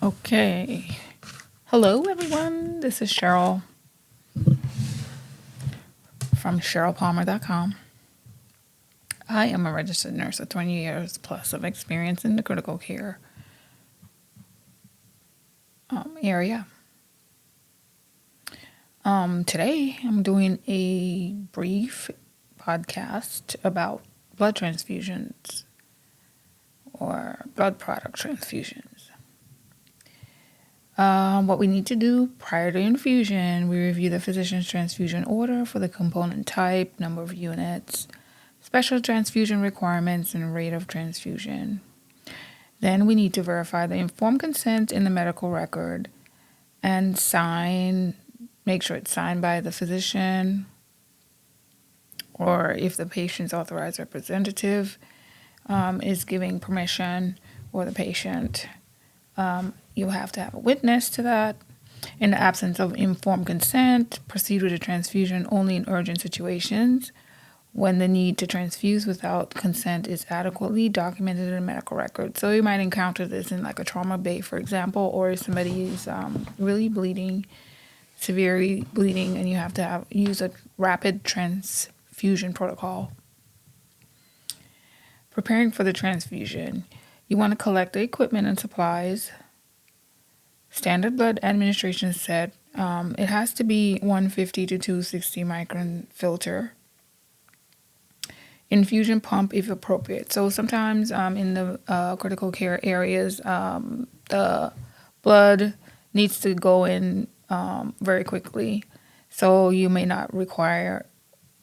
Okay. Hello, everyone. This is Cheryl from thecherylpalmer.com. I am a registered nurse with 20 years plus of experience in the critical care area. Today, I'm doing a brief podcast about blood transfusions or blood product transfusions. What we need to do prior to infusion, we review the physician's transfusion order for the component type, number of units, special transfusion requirements, and rate of transfusion. Then we need to verify the informed consent in the medical record and make sure it's signed by the physician, or if the patient's authorized representative is giving permission, or the patient. You have to have a witness to that. In the absence of informed consent, proceed with a transfusion only in urgent situations when the need to transfuse without consent is adequately documented in a medical record. So you might encounter this in like a trauma bay, for example, or if somebody is really bleeding, severely bleeding, and you have to use a rapid transfusion protocol. Preparing for the transfusion. You want to collect the equipment and supplies. Standard blood administration set. It has to be 150 to 260 micron filter. Infusion pump if appropriate. So sometimes in the critical care areas, the blood needs to go in very quickly. So you may not require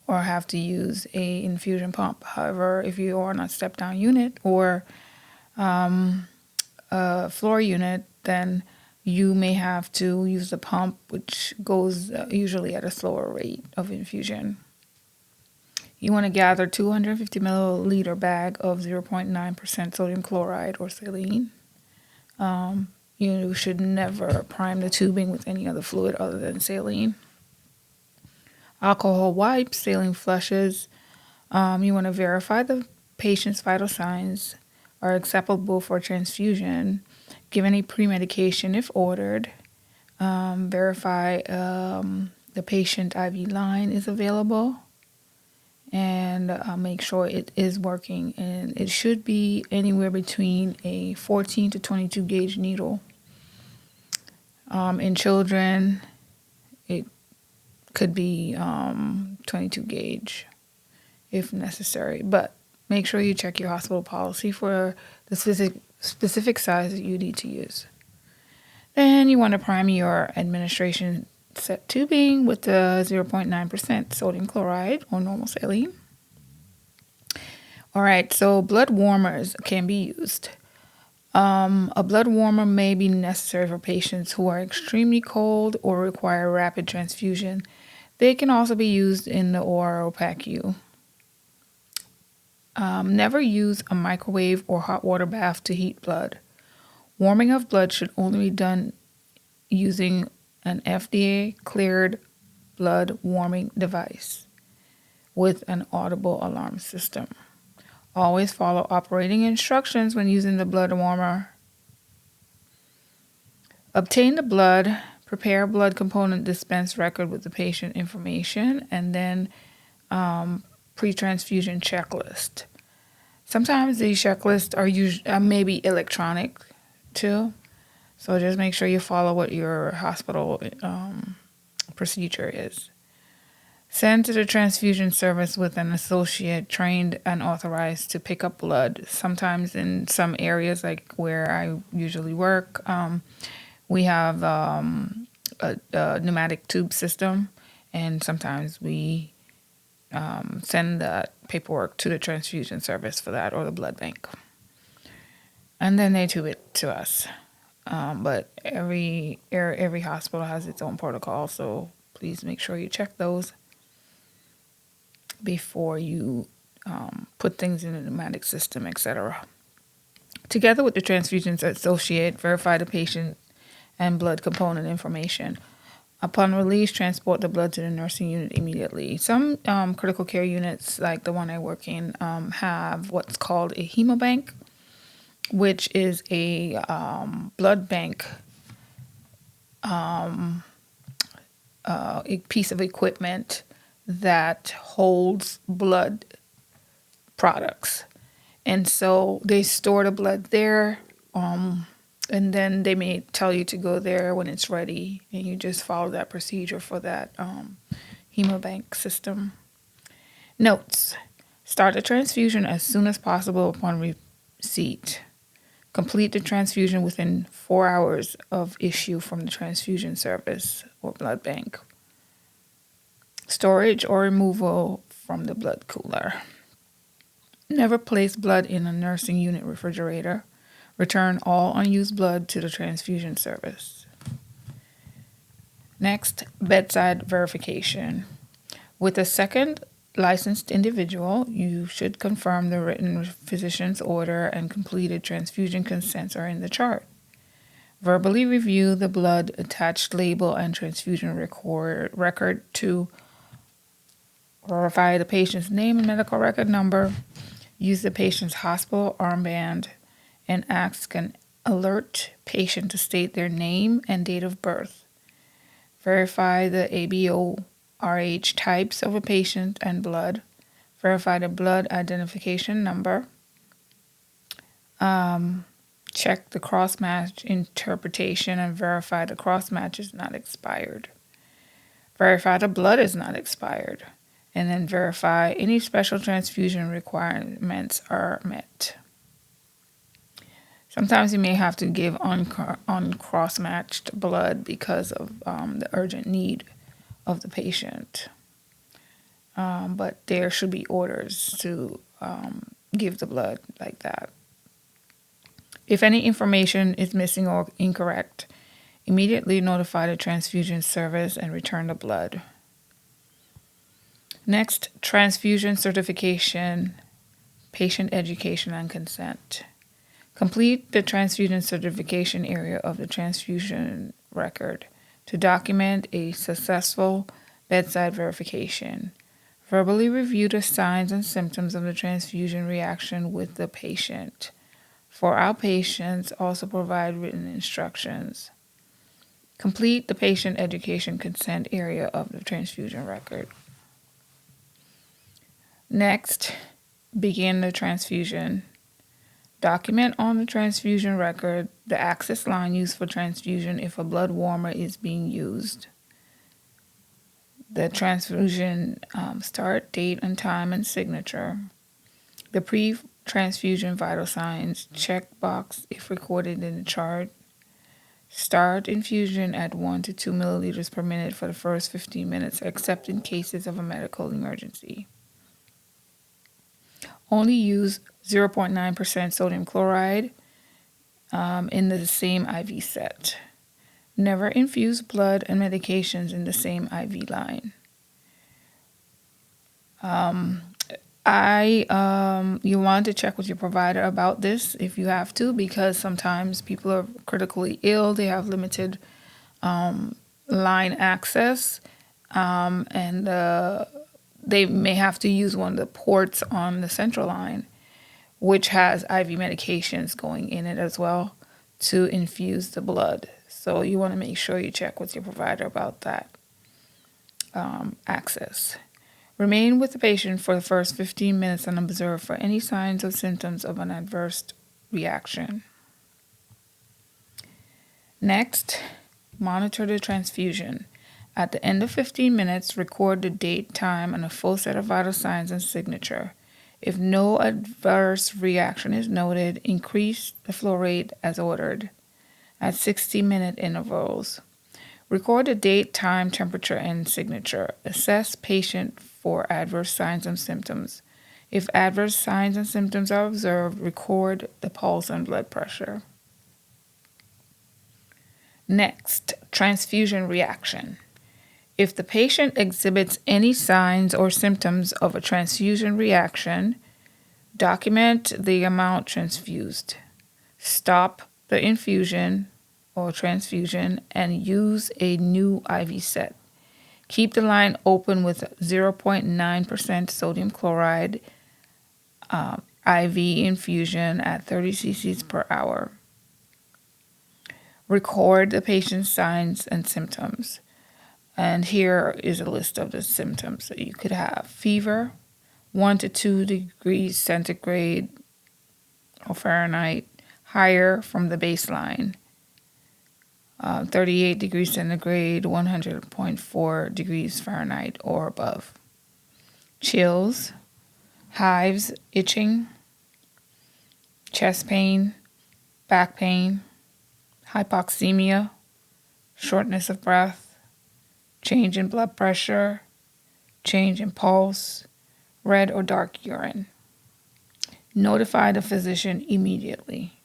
or have to use a infusion pump. However, if you are on a step-down unit or a floor unit, then you may have to use the pump, which goes usually at a slower rate of infusion. You want to gather 250 milliliter bag of 0.9% sodium chloride or saline. You should never prime the tubing with any other fluid other than saline. Alcohol wipes, saline flushes. You want to verify the patient's vital signs are acceptable for transfusion. Give any pre-medication if ordered. Verify the patient IV line is available. And make sure it is working. And it should be anywhere between a 14 to 22 gauge needle. In children, it could be 22 gauge if necessary. But make sure you check your hospital policy for the specific size that you need to use. Then you want to prime your administration set tubing with the 0.9% sodium chloride or normal saline. All right, so blood warmers can be used. A blood warmer may be necessary for patients who are extremely cold or require rapid transfusion. They can also be used in the OR or PACU. Never use a microwave or hot water bath to heat blood. Warming of blood should only be done using an FDA-cleared blood warming device with an audible alarm system. Always follow operating instructions when using the blood warmer. Obtain the blood, prepare a blood component dispense record with the patient information, and then pre-transfusion checklist. Sometimes these checklists are maybe electronic too. So just make sure you follow what your hospital procedure is. Send to the transfusion service with an associate trained and authorized to pick up blood. Sometimes in some areas, like where I usually work, we have a pneumatic tube system, and sometimes we send that paperwork to the transfusion service for that, or the blood bank. And then they tube it to us. But every hospital has its own protocol, so please make sure you check those before you put things in the pneumatic system, etc. Together with the transfusions associate, verify the patient and blood component information. Upon release, transport the blood to the nursing unit immediately. Some critical care units, like the one I work in, have what's called a hemobank. which is a blood bank, a piece of equipment that holds blood products. And so they store the blood there, and then they may tell you to go there when it's ready, and you just follow that procedure for that hemobank system. Notes: start the transfusion as soon as possible upon receipt. Complete the transfusion within 4 hours of issue from the transfusion service or blood bank. Storage or removal from the blood cooler. Never place blood in a nursing unit refrigerator. Return all unused blood to the transfusion service. Next, bedside verification. With a second licensed individual, you should confirm the written physician's order and completed transfusion consents are in the chart. Verbally review the blood attached label and transfusion record to verify the patient's name and medical record number. Use the patient's hospital armband and ask an alert patient to state their name and date of birth. Verify the ABO/RH types of a patient and blood. Verify the blood identification number. Check the cross-match interpretation and verify the cross-match is not expired. Verify the blood is not expired. And then verify any special transfusion requirements are met. Sometimes you may have to give uncross-matched blood because of the urgent need of the patient. But there should be orders to give the blood like that. If any information is missing or incorrect, immediately notify the transfusion service and return the blood. Next, transfusion certification, patient education, and consent. Complete the transfusion certification area of the transfusion record to document a successful bedside verification. Verbally review the signs and symptoms of the transfusion reaction with the patient. For outpatients, also provide written instructions. Complete the patient education consent area of the transfusion record. Next, begin the transfusion. Document on the transfusion record the access line used for transfusion if a blood warmer is being used. The transfusion start, date, and time and signature. The pre-transfusion vital signs checkbox if recorded in the chart. Start infusion at 1 to 2 milliliters per minute for the first 15 minutes, except in cases of a medical emergency. Only use 0.9% sodium chloride in the same IV set. Never infuse blood and medications in the same IV line. You want to check with your provider about this if you have to, because sometimes people are critically ill, they have limited line access, and they may have to use one of the ports on the central line, which has IV medications going in it as well to infuse the blood. So you want to make sure you check with your provider about that access. Remain with the patient for the first 15 minutes and observe for any signs or symptoms of an adverse reaction. Next, monitor the transfusion. At the end of 15 minutes, record the date, time, and a full set of vital signs and signature. If no adverse reaction is noted, increase the flow rate as ordered at 60-minute intervals. Record the date, time, temperature, and signature. Assess patient for adverse signs and symptoms. If adverse signs and symptoms are observed, record the pulse and blood pressure. Next, transfusion reaction. If the patient exhibits any signs or symptoms of a transfusion reaction, document the amount transfused. Stop the infusion or transfusion and use a new IV set. Keep the line open with 0.9% sodium chloride IV infusion at 30 cc's per hour. Record the patient's signs and symptoms. And here is a list of the symptoms that you could have. Fever, 1 to 2 degrees centigrade or Fahrenheit, higher from the baseline. 38 degrees centigrade, 100.4 degrees Fahrenheit or above. Chills, hives, itching, chest pain, back pain, hypoxemia, shortness of breath, change in blood pressure, change in pulse, red or dark urine. Notify the physician immediately.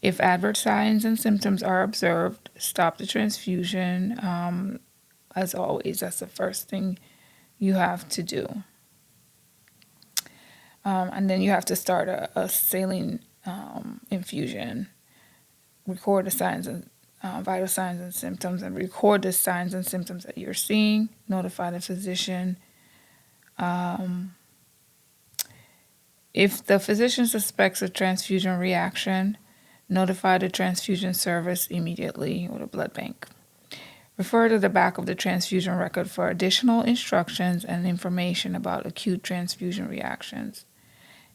If adverse signs and symptoms are observed, stop the transfusion. As always, that's the first thing you have to do. And then you have to start a saline infusion. Record the signs and vital signs and symptoms, and record the signs and symptoms that you're seeing. Notify the physician. If the physician suspects a transfusion reaction, notify the transfusion service immediately or the blood bank. Refer to the back of the transfusion record for additional instructions and information about acute transfusion reactions.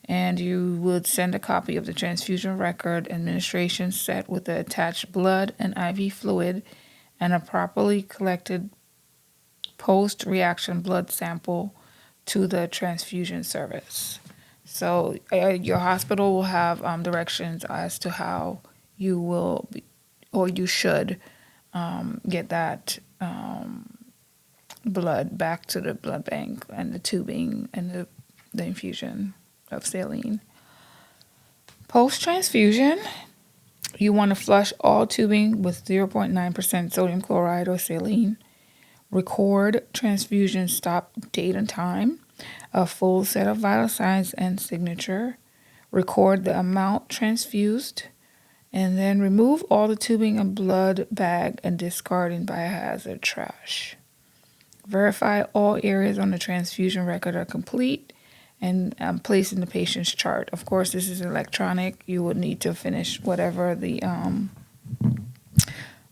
And you would send a copy of the transfusion record, administration set with the attached blood and IV fluid, and a properly collected post-reaction blood sample to the transfusion service. So your hospital will have directions as to how you will be, or you should get that blood back to the blood bank and the tubing and the infusion of saline. Post-transfusion, you want to flush all tubing with 0.9% sodium chloride or saline. Record transfusion stop date and time, a full set of vital signs and signature. Record the amount transfused, and then remove all the tubing and blood bag and discard in biohazard trash. Verify all areas on the transfusion record are complete and place in the patient's chart. Of course, this is electronic. You would need to finish whatever the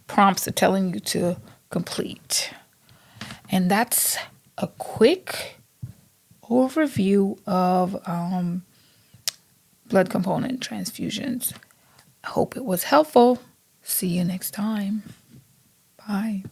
prompts are telling you to complete. And that's a quick overview of blood component transfusions. I hope it was helpful. See you next time. Bye.